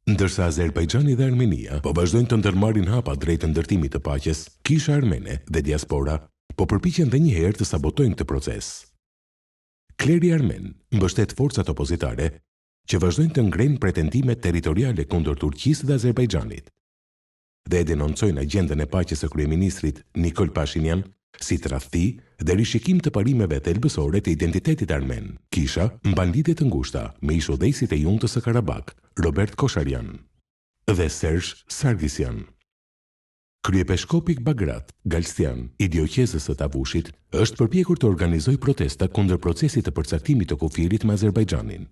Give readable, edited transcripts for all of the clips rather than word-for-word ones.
Ndërsa Azerbajxhani dhe Armenia po vazhdojnë të ndërmarrin hapa drejt ndërtimit të paqes, kisha armene dhe diaspora po përpiqen edhe një herë të sabotojnë këtë proces. Kleri armen mbështet forcat opozitare që vazhdojnë të ngrenë pretendime territoriale kundër Turqisë dhe Azerbajxhanit dhe e denoncojnë agjendën e paqes së kryeministrit Nikol Pashinyan si tradhti dhe rishikim të parimeve thelbësore të identitetit armen. Kisha mban lidhje të ngushta me ishudhësit e Juntës së Karabak, Robert Kosharian dhe Serge Sargsyan. Kryepeshkopi Bagrat Galstian, i dioqezës së Tavushit, është përpjekur të organizojë protesta kundër procesit të përcaktimit të kufirit me Azerbajxhanin.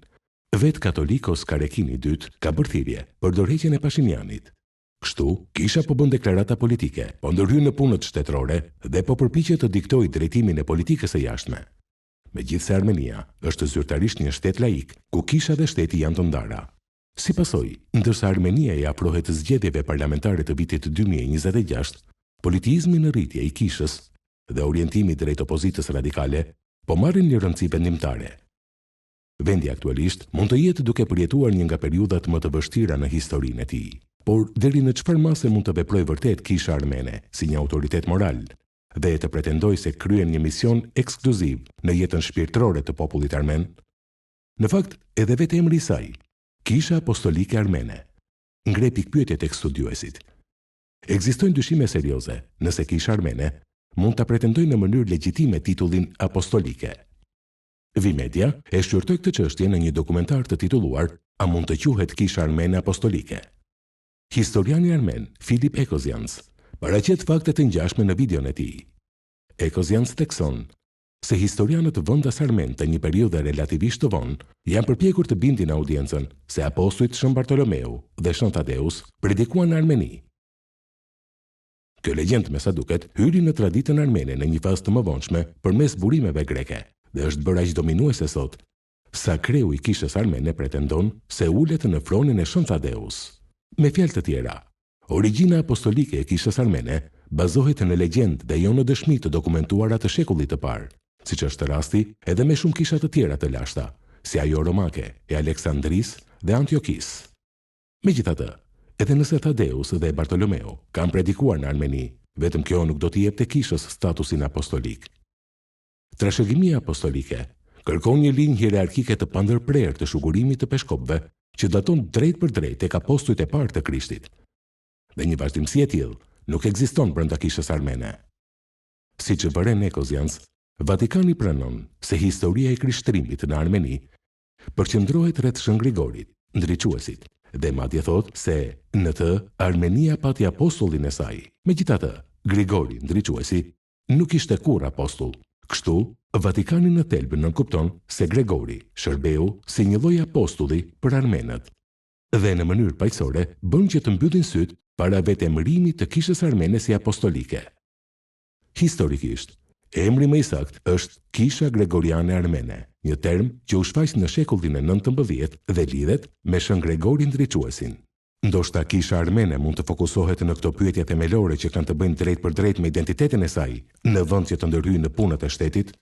Vetë Katolikos Karekini II ka bërë thirrje për dorëheqjen e Pashinyanit. Kështu, kisha po bën deklarata politike, po ndërhyn në punët shtetërore dhe po përpiqet të diktojë drejtimin e politikës së jashtme. Megjithse Armenia është zyrtarisht një shtet laik, ku kisha dhe shteti janë të ndara. Si pasojë, ndërsa Armenia i afrohet zgjedhjeve parlamentare të vitit 2026, politizmi në rritje i kishës dhe orientimi drejt opozitës radikale po marrin një rëndësi vendimtare. Vendi aktualisht mund të jetë duke përjetuar një nga periudhat më të vështira në historinë e tij. Por deri në çfarë mase mund të veprojë vërtet kisha armene si një autoritet moral dhe të pretendojë se kryen një mision ekskluziv në jetën shpirtërore të popullit armen? Në fakt, edhe vetë emri i saj, Kisha Apostolike Armene, ngre pikpyetje tek studiuesit. Ekzistojnë dyshime serioze nëse kisha armene mund ta pretendojë në mënyrë legjitime titullin apostolike. Vimedia e shqyrtoi këtë çështje në një dokumentar të titulluar A mund të quhet kisha armene apostolike? Historiani armen Filip Ekozians paraqet fakte të ngjashme në videon e tij. Ekozians thekson se historianët vendas armen të një periudhe relativisht të vonë janë përpjekur të bindin audiencën se apostujt Shën Bartolomeu dhe Shën Tadeus predikuan në Armeni. Kjo legjend me sa duket hyri në traditën armene në një fazë të mëvonshme përmes burimeve greke dhe është bërë aq dominuese sot sa kreu i kishës armene pretendon se ulet në fronin e Shën Tadeus. Me fjalë të tjera, origjina apostolike e kishës armene bazohet në legjend dhe jo në dëshmi të dokumentuara të shekullit të parë, siç është rasti edhe me shumë kisha të tjera të lashta, si ajo romake, e Aleksandrisë dhe Antiokisë. Megjithatë, edhe nëse Tadeus dhe Bartolomeu kanë predikuar në Armeni, vetëm kjo nuk do t'i jepte kishës statusin apostolik. Trashëgimia apostolike kërkon një linjë hierarkike të pandërprerë të shugurimit të peshkopëve që daton drejt për drejt tek apostujt e parë të Krishtit. Dhe një vazhdimsi e tillë nuk ekziston brenda kishës armene. Siç e vëren Ekozians, Vatikani pranon se historia e krishtrimit në Armeni përqendrohet rreth Shën Grigorit, ndriçuesit, dhe madje thot se në të Armenia pati apostullin e saj. Megjithatë, Grigori, ndriçuesi, nuk ishte kurrë apostull. Kështu, Vatikani në thelb nënkupton se Gregori shërbeu si një lloj apostulli për armenët dhe në mënyrë paqësore bën që të mbyllin syt para vetëemërimit të kishës armene si apostolike. Historikisht, emri më i saktë është Kisha Gregoriane Armene, një term që u shfaq në shekullin e 19 dhe lidhet me Shën Gregori ndriçuesin. Ndoshta kisha armene mund të fokusohet në këto pyetje themelore që kanë të bëjnë drejt për drejt me identitetin e saj, në vend që të ndërhyjë në punët e shtetit,